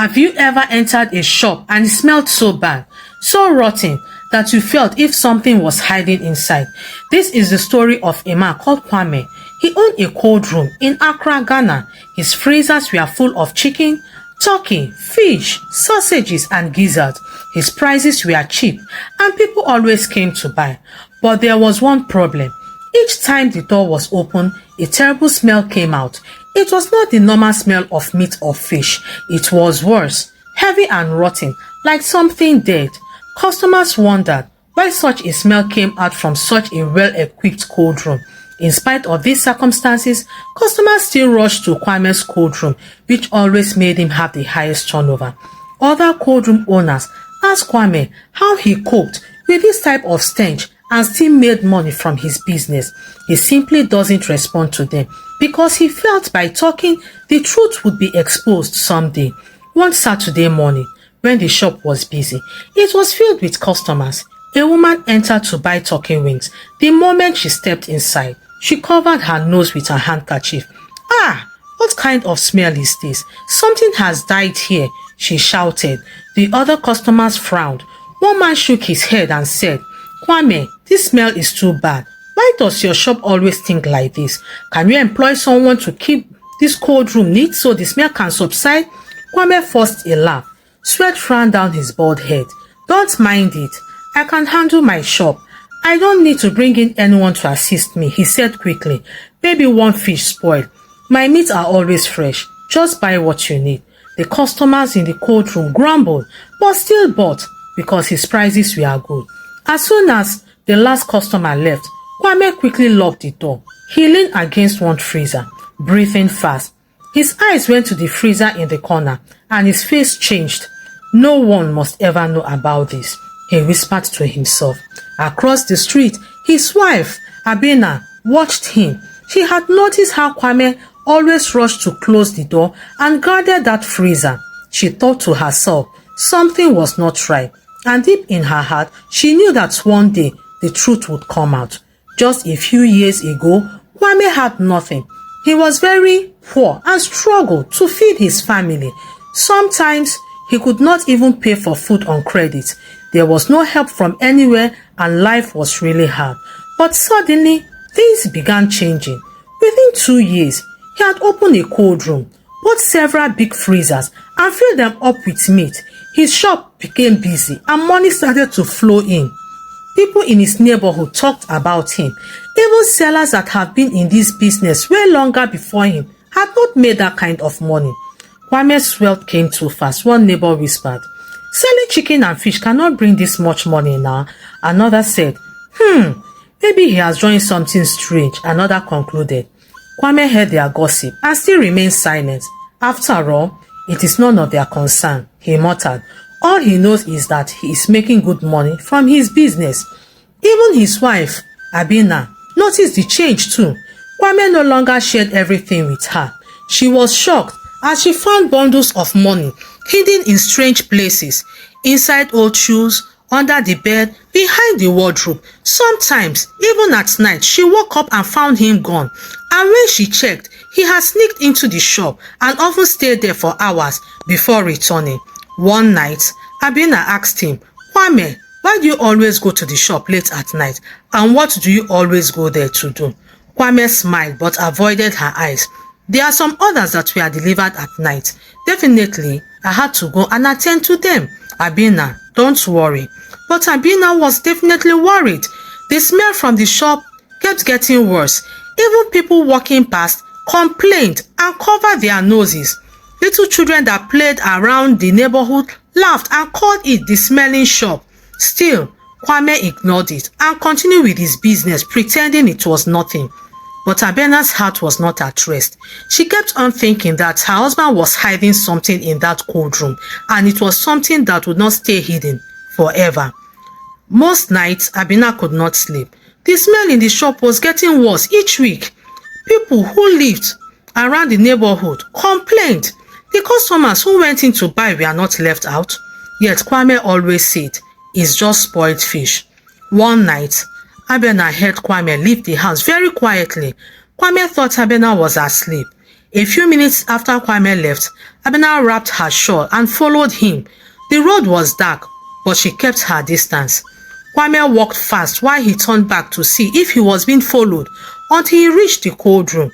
Have you ever entered a shop and it smelled so bad, so rotten, that you felt if something was hiding inside? This is the story of a man called Kwame. He owned a cold room in Accra, Ghana. His freezers were full of chicken, turkey, fish, sausages, and gizzards. His prices were cheap and people always came to buy. But there was one problem. Each time the door was opened, a terrible smell came out. It was not the normal smell of meat or fish. It was worse, heavy and rotten, like something dead. Customers wondered why such a smell came out from such a well-equipped cold room. In spite of these circumstances, customers still rushed to Kwame's cold room, which always made him have the highest turnover. Other cold room owners asked Kwame how he coped with this type of stench and still made money from his business. He simply doesn't respond to them because he felt by talking, the truth would be exposed someday. One Saturday morning, when the shop was busy, it was filled with customers. A woman entered to buy turkey wings. The moment she stepped inside, she covered her nose with her handkerchief. "Ah, what kind of smell is this? Something has died here," she shouted. The other customers frowned. One man shook his head and said, "Kwame, this smell is too bad. Why does your shop always stink like this? Can you employ someone to keep this cold room neat so the smell can subside?" Kwame forced a laugh. Sweat ran down his bald head. "Don't mind it. I can handle my shop. I don't need to bring in anyone to assist me," he said quickly. "Maybe one fish spoiled. My meats are always fresh. Just buy what you need." The customers in the cold room grumbled, but still bought because his prices were good. As soon as the last customer left, Kwame quickly locked the door. He leaned against one freezer, breathing fast. His eyes went to the freezer in the corner and his face changed. "No one must ever know about this," he whispered to himself. Across the street, his wife, Abena, watched him. She had noticed how Kwame always rushed to close the door and guarded that freezer. She thought to herself, something was not right. And deep in her heart, she knew that one day the truth would come out. Just a few years ago, Kwame had nothing. He was very poor and struggled to feed his family. Sometimes he could not even pay for food on credit. There was no help from anywhere and life was really hard. But suddenly, things began changing. Within 2 years, he had opened a cold room, bought several big freezers and filled them up with meat. His shop became busy and money started to flow in. People in his neighborhood talked about him. Even sellers that have been in this business way longer before him had not made that kind of money. Kwame's wealth came too fast, one neighbor whispered. "Selling chicken and fish cannot bring this much money now." Another said, "Maybe he has joined something strange." Another concluded. Kwame heard their gossip and still remained silent. "After all, it is none of their concern," he muttered. "All he knows is that he is making good money from his business." Even his wife, Abina, noticed the change too. Kwame no longer shared everything with her. She was shocked as she found bundles of money hidden in strange places, inside old shoes, under the bed, behind the wardrobe. Sometimes, even at night, she woke up and found him gone. And when she checked, he had sneaked into the shop and often stayed there for hours before returning. One night, Abina asked him, "Kwame, why do you always go to the shop late at night? And what do you always go there to do?" Kwame smiled but avoided her eyes. "There are some others that were delivered at night. Definitely, I had to go and attend to them." "Abina, don't worry." But Abina was definitely worried. The smell from the shop kept getting worse. Even people walking past complained and covered their noses. Little children that played around the neighborhood laughed and called it the smelling shop. Still, Kwame ignored it and continued with his business, pretending it was nothing. But Abena's heart was not at rest. She kept on thinking that her husband was hiding something in that cold room, and it was something that would not stay hidden forever. Most nights, Abena could not sleep. The smell in the shop was getting worse each week. People who lived around the neighborhood complained. The customers who went in to buy were not left out. Yet Kwame always said, "It's just spoiled fish." One night, Abena heard Kwame leave the house very quietly. Kwame thought Abena was asleep. A few minutes after Kwame left, Abena wrapped her shawl and followed him. The road was dark, but she kept her distance. Kwame walked fast while he turned back to see if he was being followed until he reached the cold room.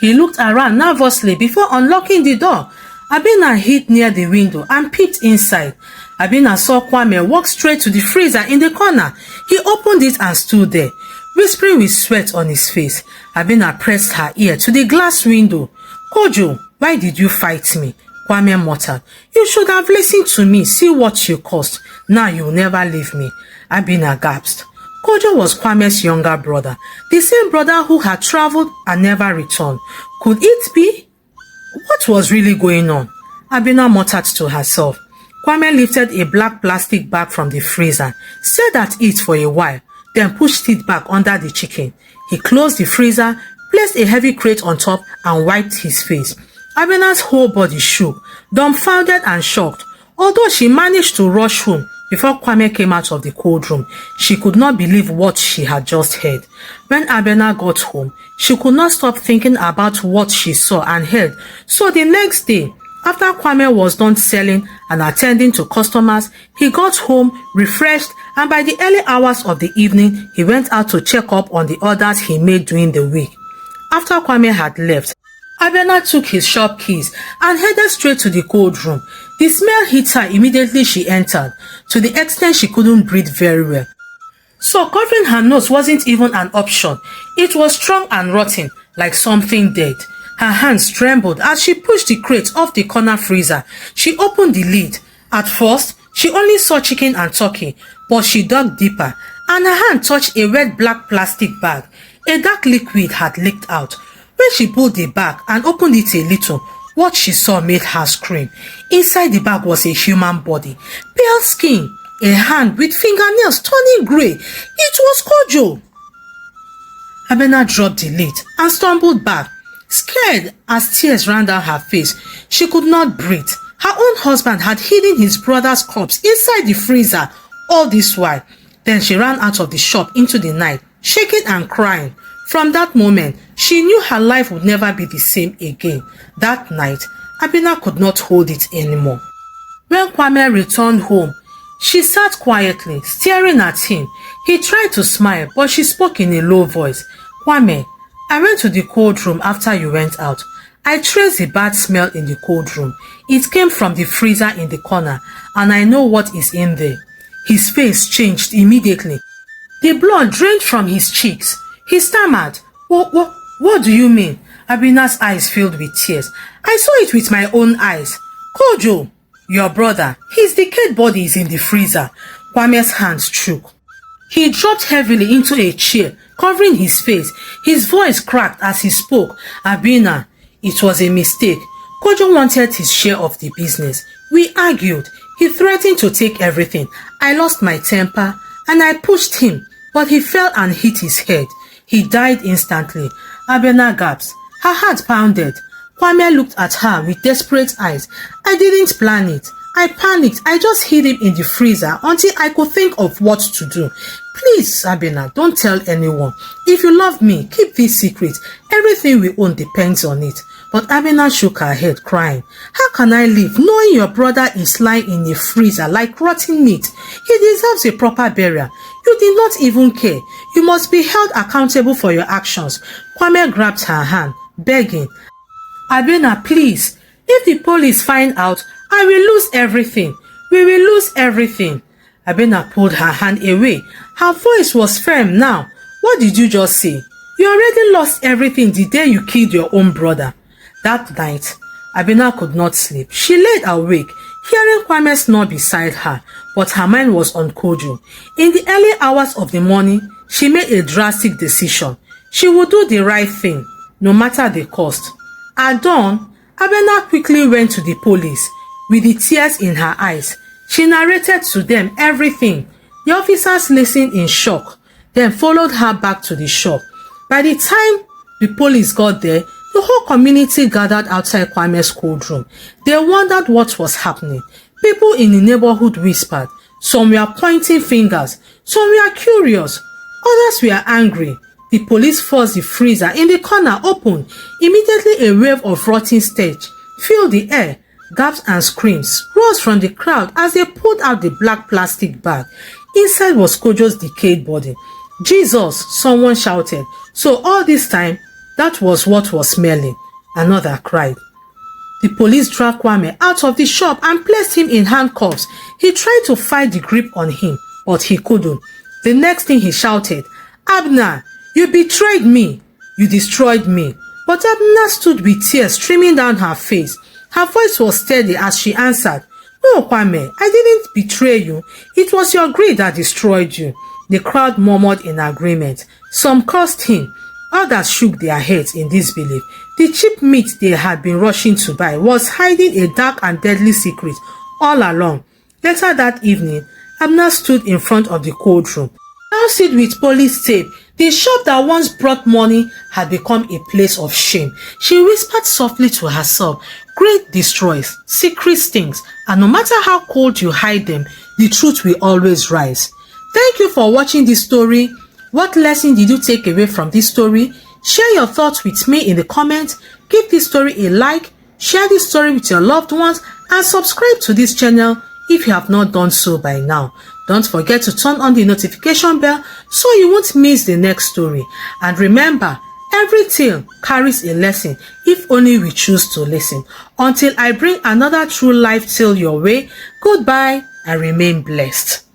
He looked around nervously before unlocking the door. Abena hid near the window and peeped inside. Abena saw Kwame walk straight to the freezer in the corner. He opened it and stood there, whispering with sweat on his face. Abena pressed her ear to the glass window. "Kojo, why did you fight me?" Kwame muttered. "You should have listened to me. See what you caused. Now you'll never leave me." Abena gasped. Kojo was Kwame's younger brother, the same brother who had traveled and never returned. Could it be? What was really going on? Abena muttered to herself. Kwame lifted a black plastic bag from the freezer, stared at it for a while, then pushed it back under the chicken. He closed the freezer, placed a heavy crate on top, and wiped his face. Abena's whole body shook, dumbfounded and shocked. Although she managed to rush home before Kwame came out of the cold room, she could not believe what she had just heard. When Abena got home, she could not stop thinking about what she saw and heard. So the next day, after Kwame was done selling and attending to customers, he got home refreshed, and by the early hours of the evening, he went out to check up on the orders he made during the week. After Kwame had left, Abena took his shop keys and headed straight to the cold room. The smell hit her immediately she entered, to the extent she couldn't breathe very well. So covering her nose wasn't even an option. It was strong and rotten, like something dead. Her hands trembled as she pushed the crate off the corner freezer. She opened the lid. At first, she only saw chicken and turkey, but she dug deeper, and her hand touched a wet black plastic bag. A dark liquid had leaked out. When she pulled the bag and opened it a little, what she saw made her scream. Inside the bag was a human body, pale skin, a hand with fingernails turning grey. It was Kojo. Abena dropped the lid and stumbled back, scared as tears ran down her face. She could not breathe. Her own husband had hidden his brother's corpse inside the freezer all this while. Then she ran out of the shop into the night, shaking and crying. From that moment, she knew her life would never be the same again. That night, Abena could not hold it anymore. When Kwame returned home, she sat quietly, staring at him. He tried to smile, but she spoke in a low voice. "Kwame, I went to the cold room after you went out. I traced the bad smell in the cold room. It came from the freezer in the corner, and I know what is in there." His face changed immediately. The blood drained from his cheeks. He stammered. What do you mean?" Abena's eyes filled with tears. "I saw it with my own eyes. Kojo, your brother, his decayed body is in the freezer." Kwame's hands shook. He dropped heavily into a chair, covering his face. His voice cracked as he spoke. "Abena, it was a mistake. Kojo wanted his share of the business. We argued. He threatened to take everything. I lost my temper and I pushed him, but he fell and hit his head. He died instantly." Abena gasped. Her heart pounded. Kwame looked at her with desperate eyes. "I didn't plan it. I panicked. I just hid him in the freezer until I could think of what to do. Please, Abena, don't tell anyone. If you love me, keep this secret. Everything we own depends on it." But Abena shook her head, crying. "How can I live knowing your brother is lying in a freezer like rotten meat? He deserves a proper burial. You did not even care. You must be held accountable for your actions." Kwame grabbed her hand, begging. "Abena, please. If the police find out, I will lose everything. We will lose everything." Abena pulled her hand away. Her voice was firm now. "What did you just say? You already lost everything the day you killed your own brother." That night, Abena could not sleep. She laid awake, hearing Kwame snore beside her, but her mind was on Kojo. In the early hours of the morning, she made a drastic decision. She would do the right thing, no matter the cost. At dawn, Abena quickly went to the police. With the tears in her eyes, she narrated to them everything. The officers listened in shock, then followed her back to the shop. By the time the police got there, the whole community gathered outside Kwame's cold room. They wondered what was happening. People in the neighborhood whispered. Some were pointing fingers. Some were curious. Others were angry. The police forced the freezer in the corner open. Immediately a wave of rotting stench filled the air. Gasps and screams rose from the crowd as they pulled out the black plastic bag. Inside was Kojo's decayed body. Jesus, someone shouted. So all this time, that was what was smelling. Another cried. The police dragged Kwame out of the shop and placed him in handcuffs. He tried to fight the grip on him, but he couldn't. The next thing he shouted, Abner, you betrayed me. You destroyed me. But Abner stood with tears streaming down her face. Her voice was steady as she answered, No, Kwame, I didn't betray you. It was your greed that destroyed you. The crowd murmured in agreement. Some cursed him. Others shook their heads in disbelief. The cheap meat they had been rushing to buy was hiding a dark and deadly secret all along. Later that evening, Abner stood in front of the courtroom. Now sealed with police tape, the shop that once brought money had become a place of shame. She whispered softly to herself, Greed destroys, secret stings, and no matter how cold you hide them, the truth will always rise. Thank you for watching this story. What lesson did you take away from this story? Share your thoughts with me in the comments. Give this story a like, share this story with your loved ones, and subscribe to this channel if you have not done so by now. Don't forget to turn on the notification bell so you won't miss the next story. And remember, every tale carries a lesson if only we choose to listen. Until I bring another true life tale your way, goodbye and remain blessed.